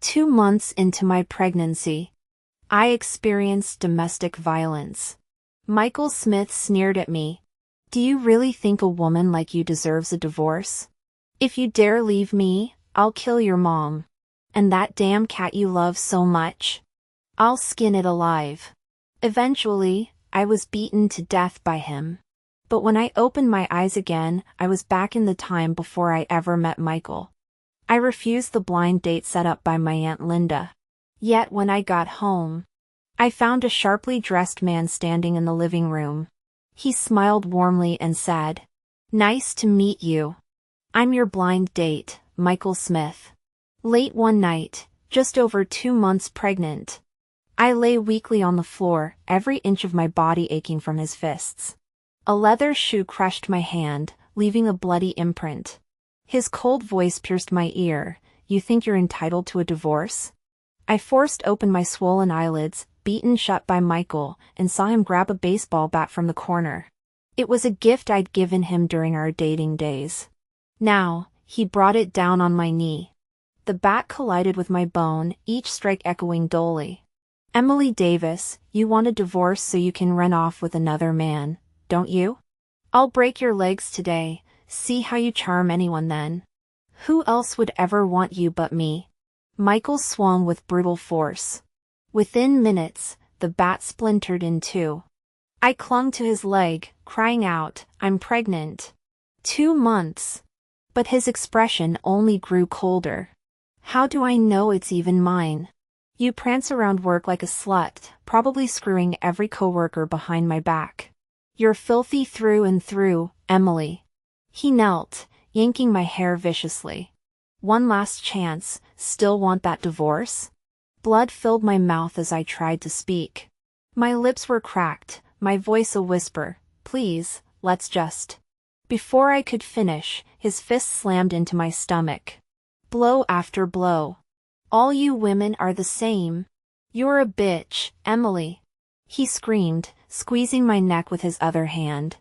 2 months into my pregnancy, I experienced domestic violence. Michael Smith sneered at me. Do you really think a woman like you deserves a divorce? If you dare leave me, I'll kill your mom. And that damn cat you love so much. I'll skin it alive. Eventually, I was beaten to death by him. But when I opened my eyes again, I was back in the time before I ever met Michael. I refused the blind date set up by my Aunt Linda. Yet when I got home, I found a sharply dressed man standing in the living room. He smiled warmly and said, "Nice to meet you. I'm your blind date, Michael Smith." Late one night, just over 2 months pregnant, I lay weakly on the floor, every inch of my body aching from his fists. A leather shoe crushed my hand, leaving a bloody imprint. His cold voice pierced my ear. "You think you're entitled to a divorce?" I forced open my swollen eyelids, beaten shut by Michael, and saw him grab a baseball bat from the corner. It was a gift I'd given him during our dating days. Now, he brought it down on my knee. The bat collided with my bone, each strike echoing dully. "Emily Davis, you want a divorce so you can run off with another man, don't you? I'll break your legs today, see how you charm anyone then. Who else would ever want you but me?" Michael swung with brutal force. Within minutes, the bat splintered in two. I clung to his leg, crying out, "I'm pregnant." 2 months. But his expression only grew colder. "How do I know it's even mine? You prance around work like a slut, probably screwing every coworker behind my back. You're filthy through and through, Emily." He knelt, yanking my hair viciously. "One last chance, still want that divorce?" Blood filled my mouth as I tried to speak. My lips were cracked, my voice a whisper, "Please, let's just." Before I could finish, his fist slammed into my stomach. Blow after blow. "All you women are the same. You're a bitch, Emily," he screamed, squeezing my neck with his other hand.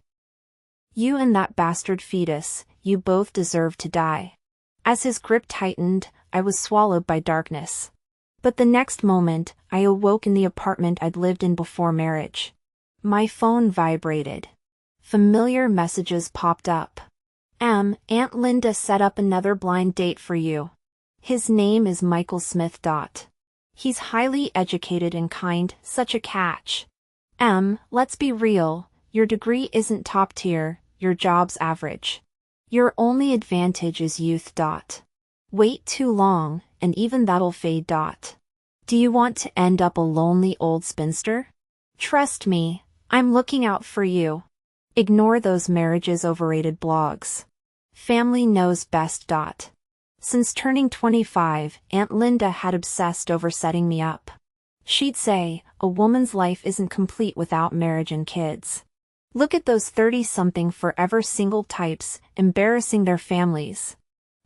"You and that bastard fetus, you both deserve to die." As his grip tightened, I was swallowed by darkness. But the next moment, I awoke in the apartment I'd lived in before marriage. My phone vibrated. Familiar messages popped up. Aunt Linda set up another blind date for you. His name is Michael Smith. He's highly educated and kind, such a catch. Let's be real, your degree isn't top tier, your job's average. Your only advantage is youth. Wait too long, and even that'll fade. Do you want to end up a lonely old spinster? Trust me, I'm looking out for you. Ignore those marriages overrated blogs. Family knows best. Since turning 25, Aunt Linda had obsessed over setting me up. She'd say, "A woman's life isn't complete without marriage and kids. Look at those 30-something forever single types, embarrassing their families."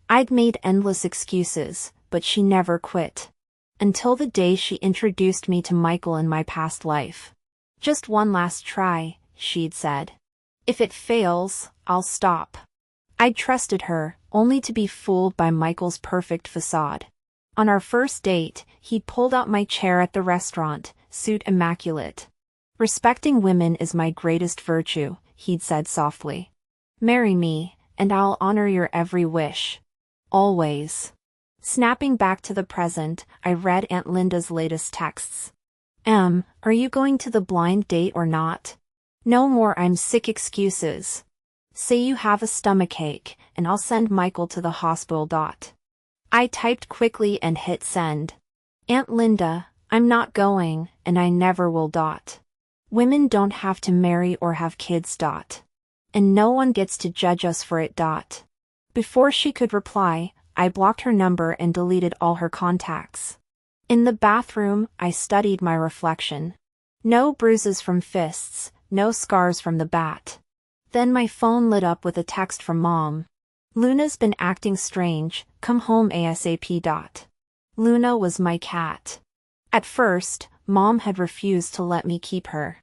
I'd made endless excuses, but she never quit. Until the day she introduced me to Michael in my past life. "Just one last try," she'd said. "If it fails, I'll stop." I'd trusted her, only to be fooled by Michael's perfect facade. On our first date, he'd pulled out my chair at the restaurant, suit immaculate. "Respecting women is my greatest virtue," he'd said softly. "Marry me, and I'll honor your every wish. Always." Snapping back to the present, I read Aunt Linda's latest texts. Are you going to the blind date or not? No more I'm sick excuses. Say you have a stomachache, and I'll send Michael to the hospital. I typed quickly and hit send. "Aunt Linda, I'm not going, and I never will. Women don't have to marry or have kids. And no one gets to judge us for it. Before she could reply, I blocked her number and deleted all her contacts. In the bathroom, I studied my reflection. No bruises from fists, no scars from the bat. Then my phone lit up with a text from Mom. "Luna's been acting strange, come home ASAP." Luna was my cat. At first, Mom had refused to let me keep her.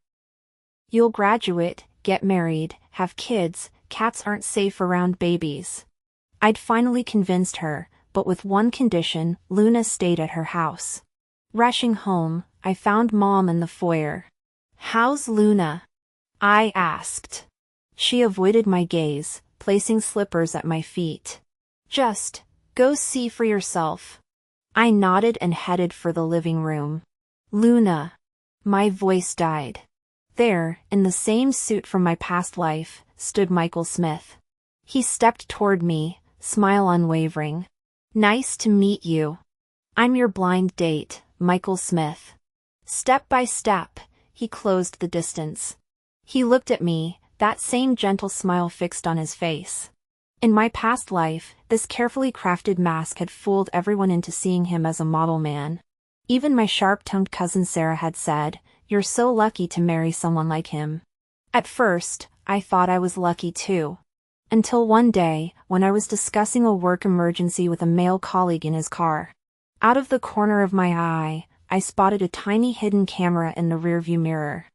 "You'll graduate, get married, have kids, cats aren't safe around babies." I'd finally convinced her, but with one condition: Luna stayed at her house. Rushing home, I found Mom in the foyer. "How's Luna?" I asked. She avoided my gaze, placing slippers at my feet. "Just go see for yourself." I nodded and headed for the living room. "Luna." My voice died. There, in the same suit from my past life, stood Michael Smith. He stepped toward me, smile unwavering. "Nice to meet you. I'm your blind date, Michael Smith." Step by step, he closed the distance. He looked at me, that same gentle smile fixed on his face. In my past life, this carefully crafted mask had fooled everyone into seeing him as a model man. Even my sharp-tongued cousin Sarah had said, "You're so lucky to marry someone like him." At first, I thought I was lucky too. Until one day, when I was discussing a work emergency with a male colleague in his car. Out of the corner of my eye, I spotted a tiny hidden camera in the rearview mirror.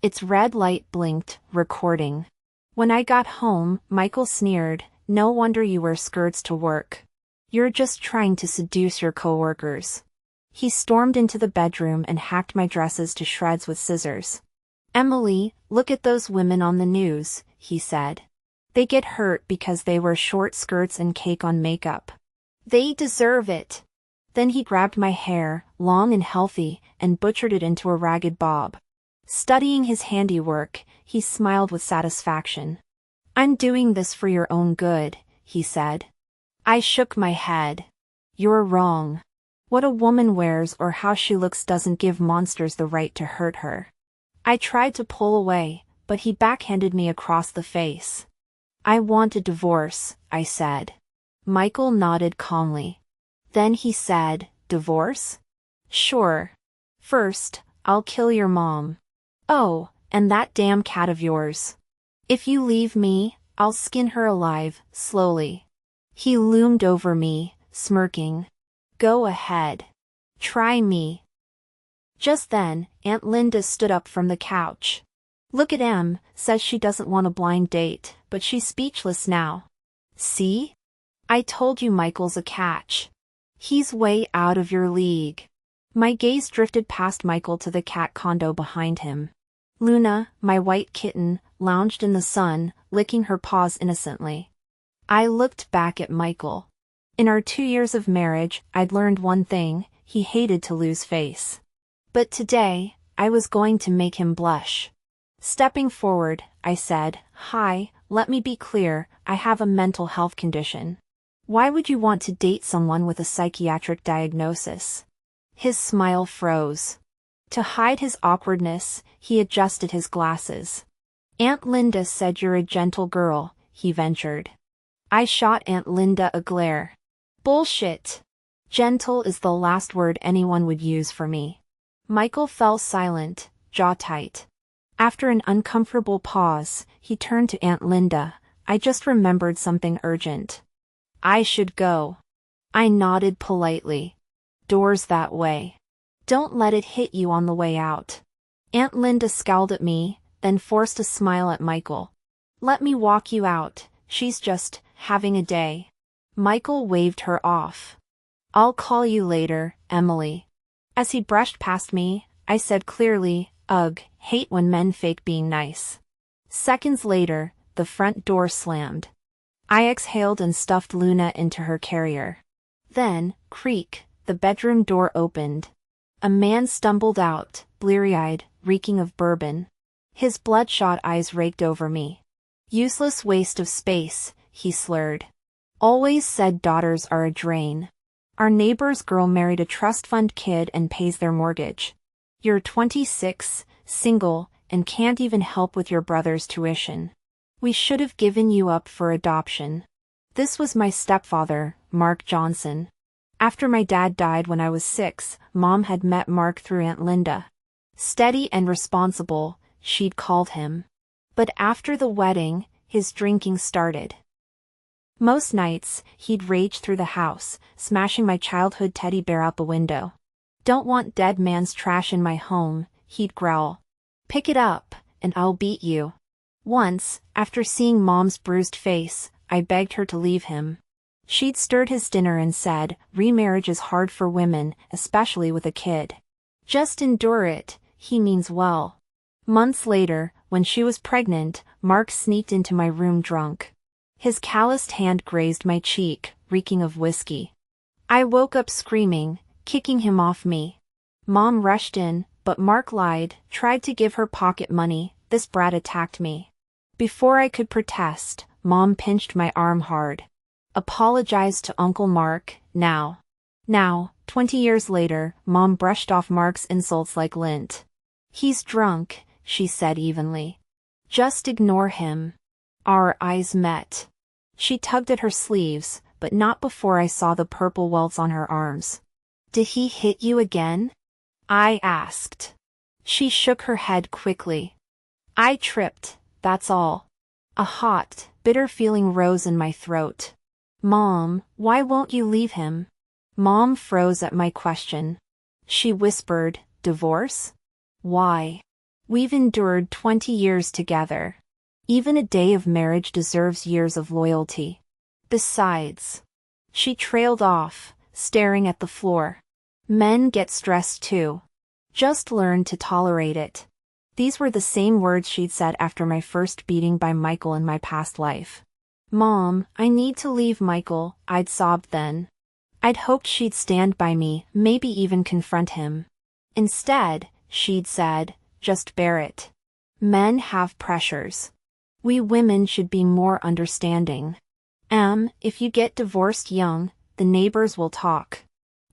Its red light blinked, recording. When I got home, Michael sneered, "No wonder you wear skirts to work. You're just trying to seduce your coworkers." He stormed into the bedroom and hacked my dresses to shreds with scissors. "Emily, look at those women on the news," he said. "They get hurt because they wear short skirts and cake on makeup. They deserve it." Then he grabbed my hair, long and healthy, and butchered it into a ragged bob. Studying his handiwork, he smiled with satisfaction. "I'm doing this for your own good," he said. I shook my head. "You're wrong. What a woman wears or how she looks doesn't give monsters the right to hurt her." I tried to pull away, but he backhanded me across the face. "I want a divorce," I said. Michael nodded calmly. Then he said, "Divorce? Sure. First, I'll kill your mom. Oh, and that damn cat of yours. If you leave me, I'll skin her alive, slowly." He loomed over me, smirking. "Go ahead. Try me." Just then, Aunt Linda stood up from the couch. "Look at Em, says she doesn't want a blind date, but she's speechless now. See? I told you Michael's a catch. He's way out of your league." My gaze drifted past Michael to the cat condo behind him. Luna, my white kitten, lounged in the sun, licking her paws innocently. I looked back at Michael. In our 2 years of marriage, I'd learned one thing: he hated to lose face. But today, I was going to make him blush. Stepping forward, I said, "Hi, let me be clear, I have a mental health condition." "Why would you want to date someone with a psychiatric diagnosis?" His smile froze. To hide his awkwardness, he adjusted his glasses. "Aunt Linda said you're a gentle girl," he ventured. I shot Aunt Linda a glare. "Bullshit. Gentle is the last word anyone would use for me." Michael fell silent, jaw tight. After an uncomfortable pause, he turned to Aunt Linda. "I just remembered something urgent. I should go." I nodded politely. "Door's that way. Don't let it hit you on the way out." Aunt Linda scowled at me, then forced a smile at Michael. "Let me walk you out, she's just having a day." Michael waved her off. "I'll call you later, Emily." As he brushed past me, I said clearly, "Ugh, hate when men fake being nice." Seconds later, the front door slammed. I exhaled and stuffed Luna into her carrier. Then, creak, the bedroom door opened. A man stumbled out, bleary-eyed, reeking of bourbon. His bloodshot eyes raked over me. "Useless waste of space," he slurred. "Always said daughters are a drain. Our neighbor's girl married a trust fund kid and pays their mortgage. You're 26, single, and can't even help with your brother's tuition. We should have given you up for adoption." This was my stepfather, Mark Johnson. After my dad died when I was 6, Mom had met Mark through Aunt Linda. Steady and responsible, she'd called him. But after the wedding, his drinking started. Most nights, he'd rage through the house, smashing my childhood teddy bear out the window. "Don't want dead man's trash in my home," he'd growl. "Pick it up, and I'll beat you." Once, after seeing Mom's bruised face, I begged her to leave him. She'd stirred his dinner and said, "Remarriage is hard for women, especially with a kid. Just endure it, he means well." Months later, when she was pregnant, Mark sneaked into my room drunk. His calloused hand grazed my cheek, reeking of whiskey. I woke up screaming, kicking him off me. Mom rushed in, but Mark lied, tried to give her pocket money. This brat attacked me. Before I could protest, Mom pinched my arm hard. "Apologize to Uncle Mark, now." Now, 20 years later, Mom brushed off Mark's insults like lint. "He's drunk," she said evenly. "Just ignore him." Our eyes met. She tugged at her sleeves, but not before I saw the purple welts on her arms. "Did he hit you again?" I asked. She shook her head quickly. "I tripped, that's all." A hot, bitter feeling rose in my throat. "Mom, why won't you leave him?" Mom froze at my question. She whispered, "Divorce? Why? We've endured 20 years together. Even a day of marriage deserves years of loyalty. Besides..." She trailed off, staring at the floor. "Men get stressed too. Just learn to tolerate it." These were the same words she'd said after my first beating by Michael in my past life. "Mom, I need to leave Michael," I'd sobbed then. I'd hoped she'd stand by me, maybe even confront him. Instead, she'd said, "Just bear it. Men have pressures. We women should be more understanding. If you get divorced young, the neighbors will talk."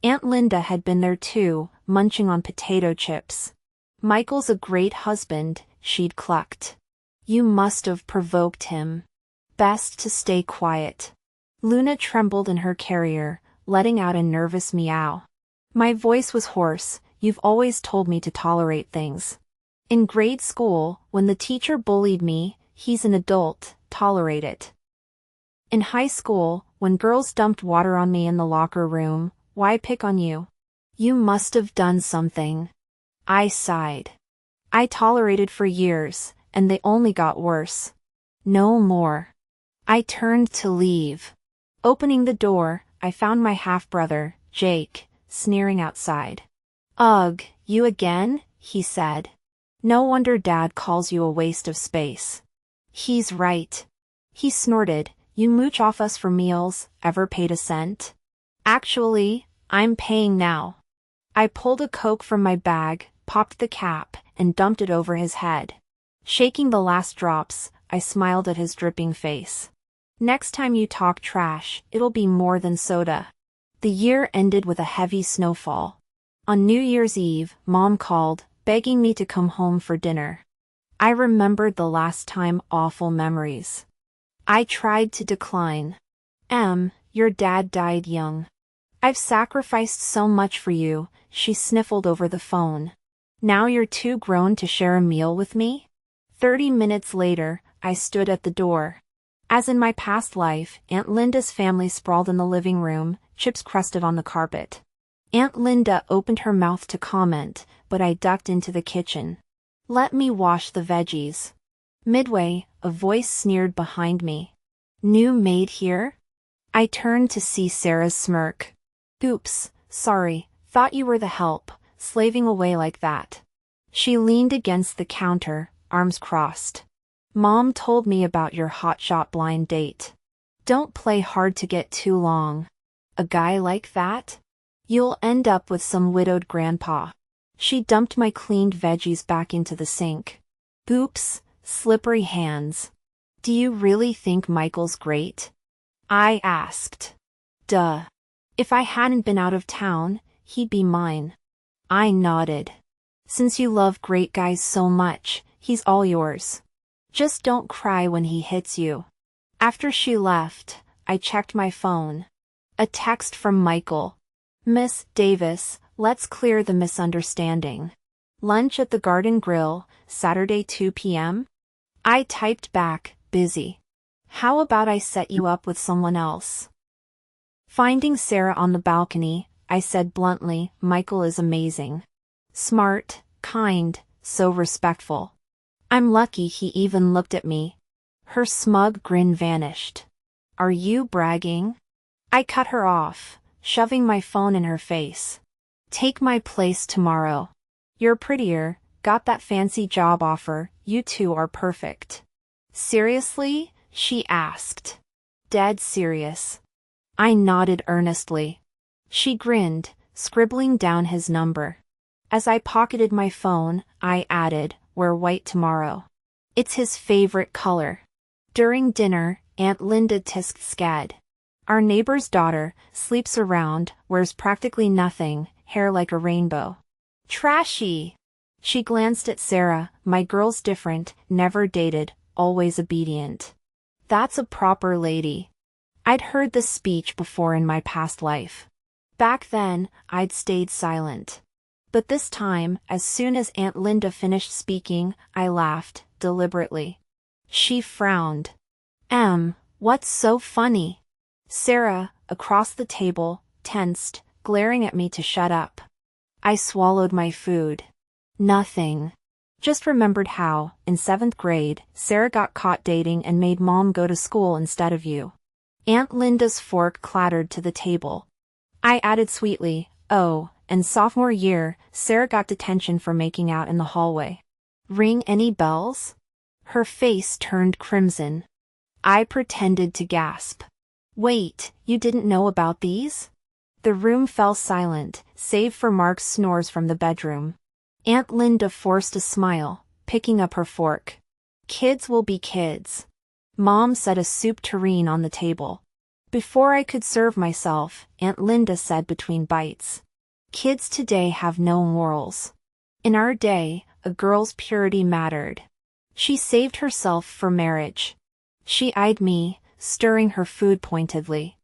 Aunt Linda had been there too, munching on potato chips. "Michael's a great husband," she'd clucked. "You must have provoked him. Best to stay quiet." Luna trembled in her carrier, letting out a nervous meow. My voice was hoarse. "You've always told me to tolerate things. In grade school, when the teacher bullied me, he's an adult, tolerate it. In high school, when girls dumped water on me in the locker room, why pick on you? You must have done something." I sighed. "I tolerated for years, and they only got worse. No more." I turned to leave. Opening the door, I found my half-brother, Jake, sneering outside. "Ugh, you again?" he said. "No wonder Dad calls you a waste of space." "He's right." He snorted. "You mooch off us for meals, ever paid a cent?" "Actually, I'm paying now." I pulled a Coke from my bag, popped the cap, and dumped it over his head. Shaking the last drops, I smiled at his dripping face. "Next time you talk trash, it'll be more than soda." The year ended with a heavy snowfall. On New Year's Eve, Mom called, begging me to come home for dinner. I remembered the last time, awful memories. I tried to decline. Your dad died young. I've sacrificed so much for you," she sniffled over the phone. "Now you're too grown to share a meal with me?" 30 minutes later, I stood at the door. As in my past life, Aunt Linda's family sprawled in the living room, chips crusted on the carpet. Aunt Linda opened her mouth to comment, but I ducked into the kitchen. "Let me wash the veggies." Midway, a voice sneered behind me. "New maid here?" I turned to see Sarah's smirk. "Oops, sorry, thought you were the help, slaving away like that." She leaned against the counter, arms crossed. "Mom told me about your hotshot blind date. Don't play hard to get too long. A guy like that? You'll end up with some widowed grandpa." She dumped my cleaned veggies back into the sink. "Oops, slippery hands. Do you really think Michael's great?" I asked. "Duh. If I hadn't been out of town, he'd be mine." I nodded. "Since you love great guys so much, he's all yours. Just don't cry when he hits you." After she left, I checked my phone. A text from Michael. "Miss Davis, let's clear the misunderstanding. Lunch at the Garden Grill, Saturday 2 p.m? I typed back, "Busy. How about I set you up with someone else?" Finding Sarah on the balcony, I said bluntly, "Michael is amazing. Smart, kind, so respectful. I'm lucky he even looked at me." Her smug grin vanished. "Are you bragging?" I cut her off, shoving my phone in her face. Take my place tomorrow. You're prettier, got that fancy job offer, you two are perfect. Seriously? She asked. Dead serious. I nodded earnestly. She grinned, scribbling down his number. As I pocketed my phone, I added, wear white tomorrow. It's his favorite color. During dinner, Aunt Linda tisked scad. Our neighbor's daughter, sleeps around, wears practically nothing, hair like a rainbow. Trashy. She glanced at Sarah, my girl's different, never dated, always obedient. That's a proper lady. I'd heard this speech before in my past life. Back then, I'd stayed silent. But this time, as soon as Aunt Linda finished speaking, I laughed, deliberately. She frowned. What's so funny? Sarah, across the table, tensed, glaring at me to shut up. I swallowed my food. Nothing. Just remembered how, in 7th grade, Sarah got caught dating and made Mom go to school instead of you. Aunt Linda's fork clattered to the table. I added sweetly, oh, and sophomore year, Sarah got detention for making out in the hallway. Ring any bells? Her face turned crimson. I pretended to gasp. Wait, you didn't know about these? The room fell silent, save for Mark's snores from the bedroom. Aunt Linda forced a smile, picking up her fork. Kids will be kids. Mom set a soup tureen on the table. Before I could serve myself, Aunt Linda said between bites. Kids today have no morals. In our day, a girl's purity mattered. She saved herself for marriage. She eyed me, stirring her food pointedly.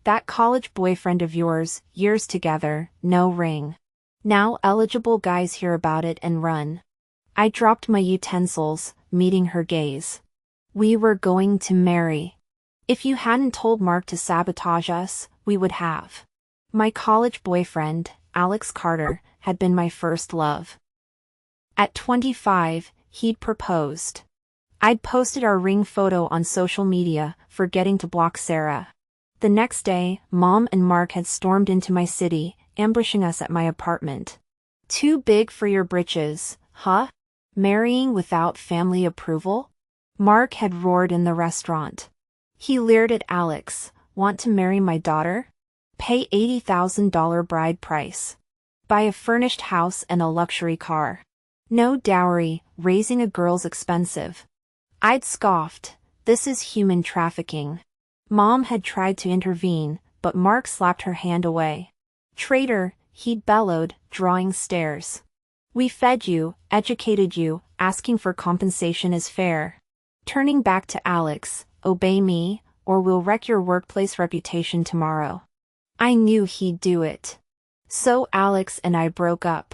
That college boyfriend of yours, years together, no ring. Now eligible guys hear about it and run. I dropped my utensils, meeting her gaze. We were going to marry. If you hadn't told Mark to sabotage us, we would have. My college boyfriend, Alex Carter, had been my first love. At 25, he'd proposed. I'd posted our ring photo on social media, forgetting to block Sarah. The next day, Mom and Mark had stormed into my city, ambushing us at my apartment. Too big for your britches, huh? Marrying without family approval? Mark had roared in the restaurant. He leered at Alex, want to marry my daughter? Pay $80,000 bride price. Buy a furnished house and a luxury car. No dowry, raising a girl's expensive. I'd scoffed, this is human trafficking. Mom had tried to intervene, but Mark slapped her hand away. Traitor, he'd bellowed, drawing stares. We fed you, educated you, asking for compensation is fair. Turning back to Alex, obey me, or we'll wreck your workplace reputation tomorrow. I knew he'd do it. So Alex and I broke up.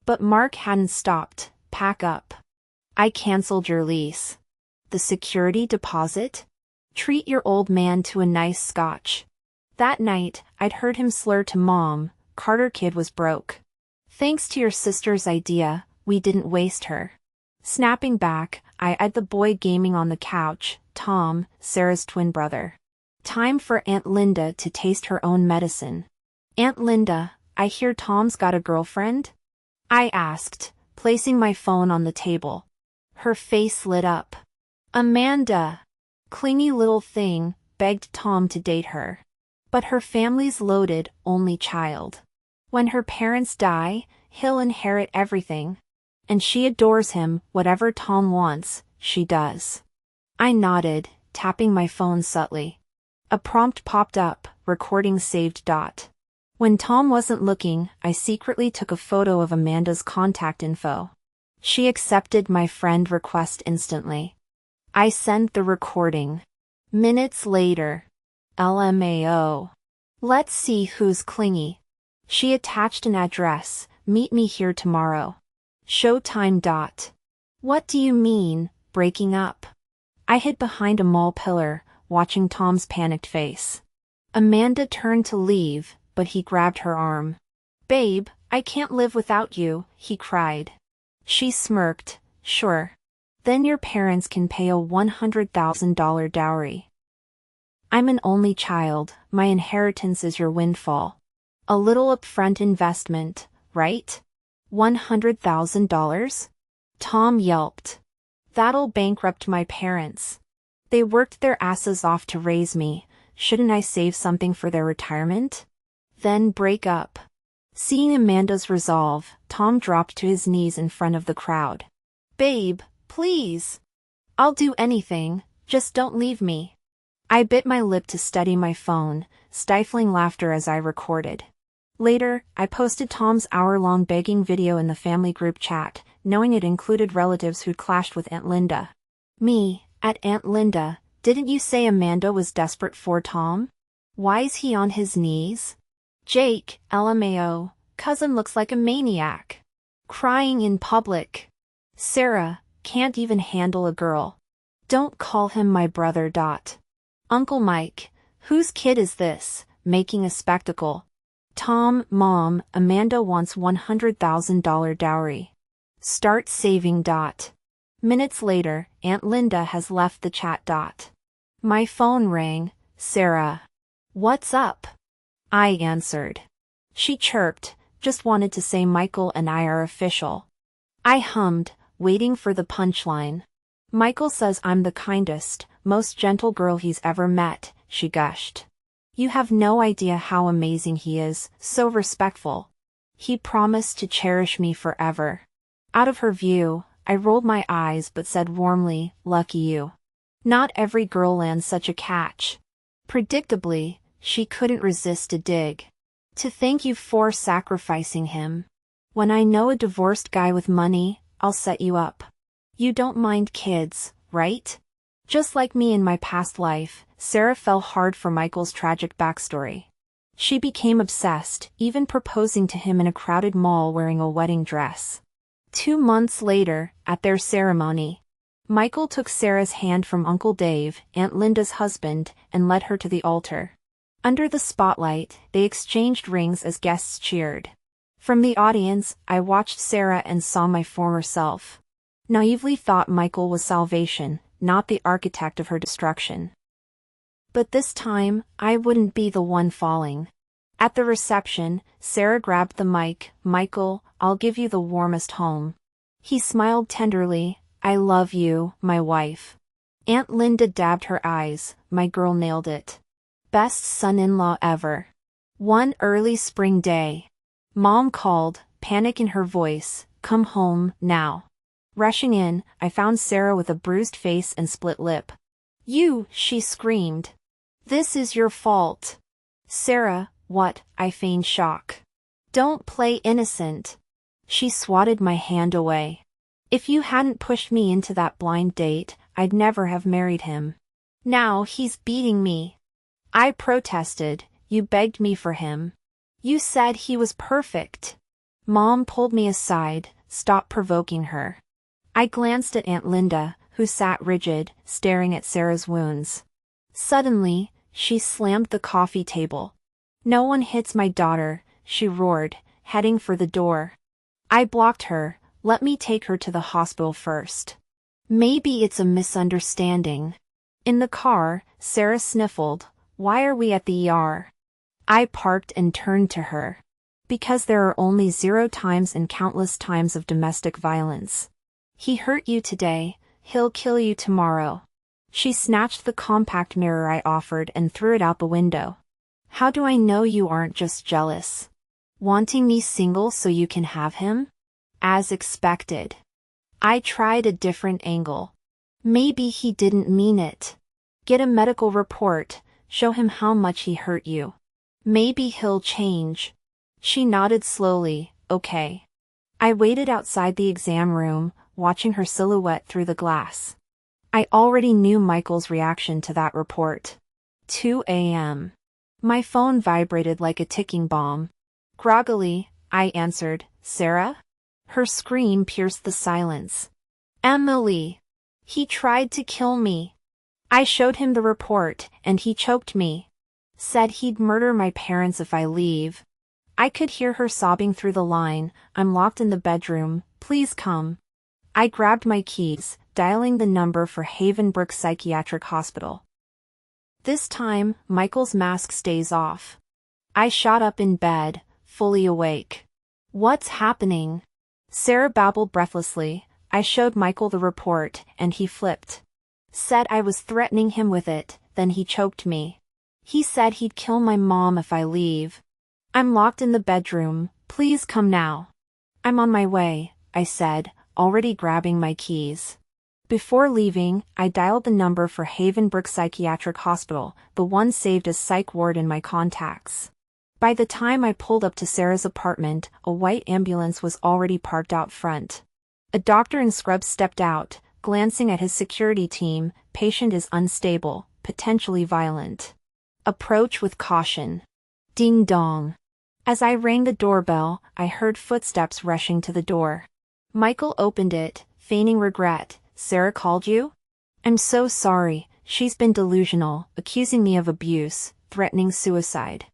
But Mark hadn't stopped, pack up. I canceled your lease. The security deposit? Treat your old man to a nice scotch. That night, I'd heard him slur to Mom, Carter kid was broke. Thanks to your sister's idea, we didn't waste her. Snapping back, I eyed the boy gaming on the couch, Tom, Sarah's twin brother. Time for Aunt Linda to taste her own medicine. Aunt Linda, I hear Tom's got a girlfriend? I asked, placing my phone on the table. Her face lit up. Amanda. Clingy little thing, begged Tom to date her. But her family's loaded, only child. When her parents die, he'll inherit everything. And she adores him, whatever Tom wants, she does. I nodded, tapping my phone subtly. A prompt popped up, recording saved. When Tom wasn't looking, I secretly took a photo of Amanda's contact info. She accepted my friend request instantly. I sent the recording. Minutes later. LMAO. Let's see who's clingy. She attached an address, meet me here tomorrow. Showtime. What do you mean, breaking up? I hid behind a mall pillar, watching Tom's panicked face. Amanda turned to leave, but he grabbed her arm. Babe, I can't live without you, he cried. She smirked, sure. Then your parents can pay a $100,000 dowry. I'm an only child, my inheritance is your windfall. A little upfront investment, right? $100,000? Tom yelped. That'll bankrupt my parents. They worked their asses off to raise me, shouldn't I save something for their retirement? Then break up. Seeing Amanda's resolve, Tom dropped to his knees in front of the crowd. Babe, please. I'll do anything, just don't leave me. I bit my lip to steady my phone, stifling laughter as I recorded. Later, I posted Tom's hour-long begging video in the family group chat, knowing it included relatives who'd clashed with Aunt Linda. Me, at Aunt Linda, didn't you say Amanda was desperate for Tom? Why's he on his knees? Jake, LMAO, cousin looks like a maniac. Crying in public. Sarah, can't even handle a girl. Don't call him my brother. Uncle Mike, whose kid is this, making a spectacle? Tom, Mom, Amanda wants $100,000 dowry. Start saving. Minutes later, Aunt Linda has left the chat. My phone rang. Sarah. What's up? I answered. She chirped, just wanted to say Michael and I are official. I hummed, waiting for the punchline. Michael says I'm the kindest, most gentle girl he's ever met, she gushed. You have no idea how amazing he is, so respectful. He promised to cherish me forever. Out of her view, I rolled my eyes but said warmly, lucky you. Not every girl lands such a catch. Predictably, she couldn't resist a dig. To thank you for sacrificing him. When I know a divorced guy with money, I'll set you up. You don't mind kids, right? Just like me in my past life, Sarah fell hard for Michael's tragic backstory. She became obsessed, even proposing to him in a crowded mall wearing a wedding dress. 2 months later, at their ceremony, Michael took Sarah's hand from Uncle Dave, Aunt Linda's husband, and led her to the altar. Under the spotlight, they exchanged rings as guests cheered. From the audience, I watched Sarah and saw my former self. Naively thought Michael was salvation, not the architect of her destruction. But this time, I wouldn't be the one falling. At the reception, Sarah grabbed the mic. Michael, I'll give you the warmest home. He smiled tenderly. I love you, my wife. Aunt Linda dabbed her eyes. My girl nailed it. Best son-in-law ever. One early spring day. Mom called, panic in her voice. Come home, now. Rushing in, I found Sarah with a bruised face and split lip. You, she screamed. This is your fault. Sarah, what? I feigned shock. Don't play innocent. She swatted my hand away. If you hadn't pushed me into that blind date, I'd never have married him. Now he's beating me. I protested. You begged me for him. You said he was perfect. Mom pulled me aside. Stop provoking her. I glanced at Aunt Linda, who sat rigid, staring at Sarah's wounds. Suddenly, she slammed the coffee table. No one hits my daughter, she roared, heading for the door. I blocked her. Let me take her to the hospital first. Maybe it's a misunderstanding. In the car, Sarah sniffled. Why are we at the ER? I parked and turned to her. Because there are only 0 times and countless times of domestic violence. He hurt you today, he'll kill you tomorrow. She snatched the compact mirror I offered and threw it out the window. How do I know you aren't just jealous? Wanting me single so you can have him? As expected. I tried a different angle. Maybe he didn't mean it. Get a medical report, show him how much he hurt you. Maybe he'll change. She nodded slowly, okay. I waited outside the exam room, watching her silhouette through the glass. I already knew Michael's reaction to that report. 2 a.m. My phone vibrated like a ticking bomb. Groggily, I answered, Sarah? Her scream pierced the silence. Emily! He tried to kill me. I showed him the report, and he choked me. Said he'd murder my parents if I leave. I could hear her sobbing through the line, I'm locked in the bedroom, please come. I grabbed my keys, dialing the number for Havenbrook Psychiatric Hospital. This time, Michael's mask stays off. I shot up in bed, fully awake. What's happening? Sarah babbled breathlessly. I showed Michael the report, and he flipped. Said I was threatening him with it, then he choked me. He said he'd kill my mom if I leave. I'm locked in the bedroom, please come now. I'm on my way, I said, already grabbing my keys. Before leaving, I dialed the number for Havenbrook Psychiatric Hospital, the one saved as psych ward in my contacts. By the time I pulled up to Sarah's apartment, a white ambulance was already parked out front. A doctor in scrubs stepped out, glancing at his security team. Patient is unstable, potentially violent. Approach with caution. Ding dong. As I rang the doorbell, I heard footsteps rushing to the door. Michael opened it, feigning regret. Sarah called you? I'm so sorry, she's been delusional, accusing me of abuse, threatening suicide.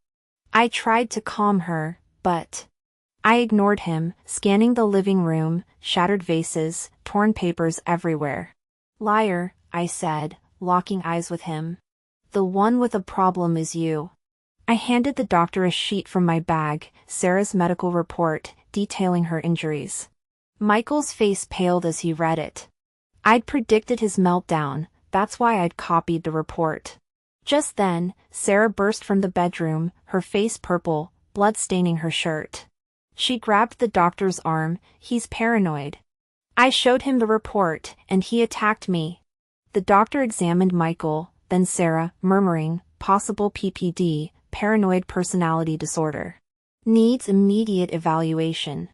I tried to calm her, but I ignored him, scanning the living room, shattered vases, torn papers everywhere. Liar, I said, locking eyes with him. The one with a problem is you. I handed the doctor a sheet from my bag, Sarah's medical report, detailing her injuries. Michael's face paled as he read it. I'd predicted his meltdown, that's why I'd copied the report. Just then, Sarah burst from the bedroom, her face purple, blood staining her shirt. She grabbed the doctor's arm. He's paranoid. I showed him the report, and he attacked me. The doctor examined Michael, then Sarah, murmuring, possible PPD, paranoid personality disorder. Needs immediate evaluation.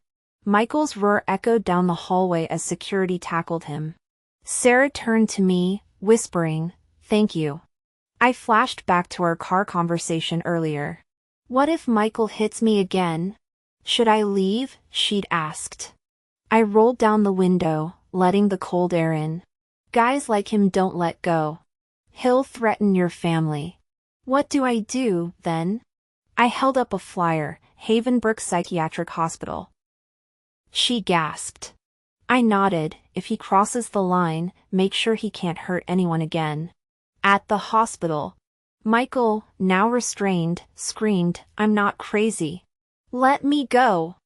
Michael's roar echoed down the hallway as security tackled him. Sarah turned to me, whispering, "Thank you." I flashed back to our car conversation earlier. What if Michael hits me again? Should I leave? She'd asked. I rolled down the window, letting the cold air in. Guys like him don't let go. He'll threaten your family. What do I do, then? I held up a flyer, Havenbrook Psychiatric Hospital. She gasped. I nodded. If he crosses the line, make sure he can't hurt anyone again. At the hospital. Michael, now restrained, screamed, I'm not crazy. Let me go.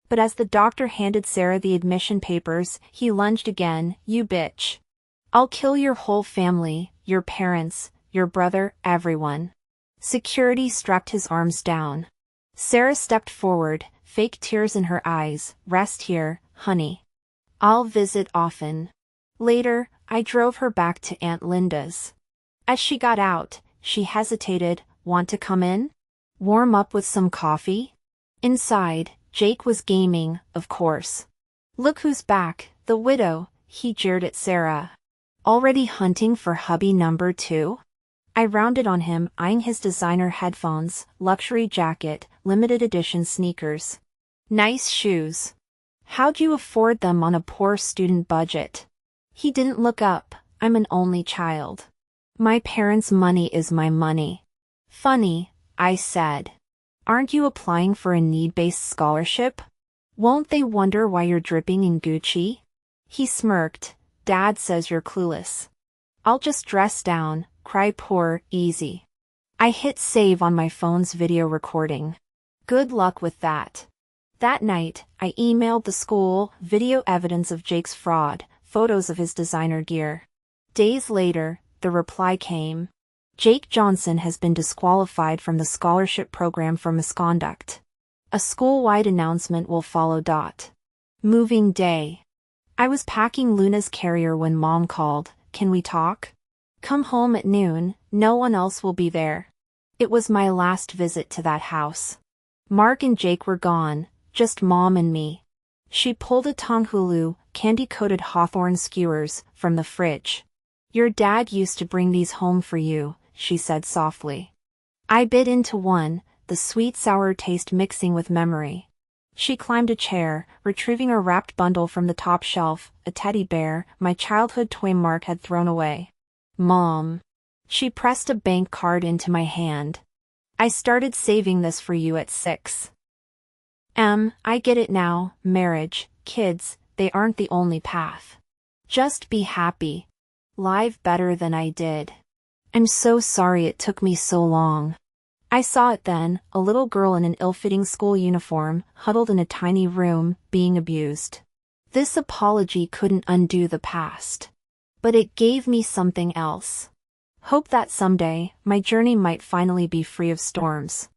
But as the doctor handed Sarah the admission papers, he lunged again, you bitch. I'll kill your whole family, your parents, your brother, everyone. Security strapped his arms down. Sarah stepped forward, fake tears in her eyes. Rest here, honey. I'll visit often. Later, I drove her back to Aunt Linda's. As she got out, she hesitated. Want to come in? Warm up with some coffee? Inside, Jake was gaming, of course. Look who's back, the widow, he jeered at Sarah. Already hunting for hubby number 2? I rounded on him, eyeing his designer headphones, luxury jacket, limited edition sneakers. Nice shoes. How'd you afford them on a poor student budget? He didn't look up. I'm an only child. My parents' money is my money. Funny, I said. Aren't you applying for a need-based scholarship? Won't they wonder why you're dripping in Gucci? He smirked. Dad says you're clueless. I'll just dress down, cry poor, easy. I hit save on my phone's video recording. Good luck with that. That night, I emailed the school, video evidence of Jake's fraud, photos of his designer gear. Days later, the reply came. Jake Johnson has been disqualified from the scholarship program for misconduct. A school-wide announcement will follow. Moving day. I was packing Luna's carrier when Mom called. Can we talk? Come home at noon, no one else will be there. It was my last visit to that house. Mark and Jake were gone, just Mom and me. She pulled a tonghulu, candy-coated hawthorn skewers, from the fridge. Your dad used to bring these home for you, she said softly. I bit into one, the sweet-sour taste mixing with memory. She climbed a chair, retrieving a wrapped bundle from the top shelf, a teddy bear, my childhood toy Mark had thrown away. Mom. She pressed a bank card into my hand. I started saving this for you at 6. I get it now, marriage, kids, they aren't the only path. Just be happy. Live better than I did. I'm so sorry it took me so long. I saw it then, a little girl in an ill-fitting school uniform, huddled in a tiny room, being abused. This apology couldn't undo the past. But it gave me something else. Hope that someday, my journey might finally be free of storms.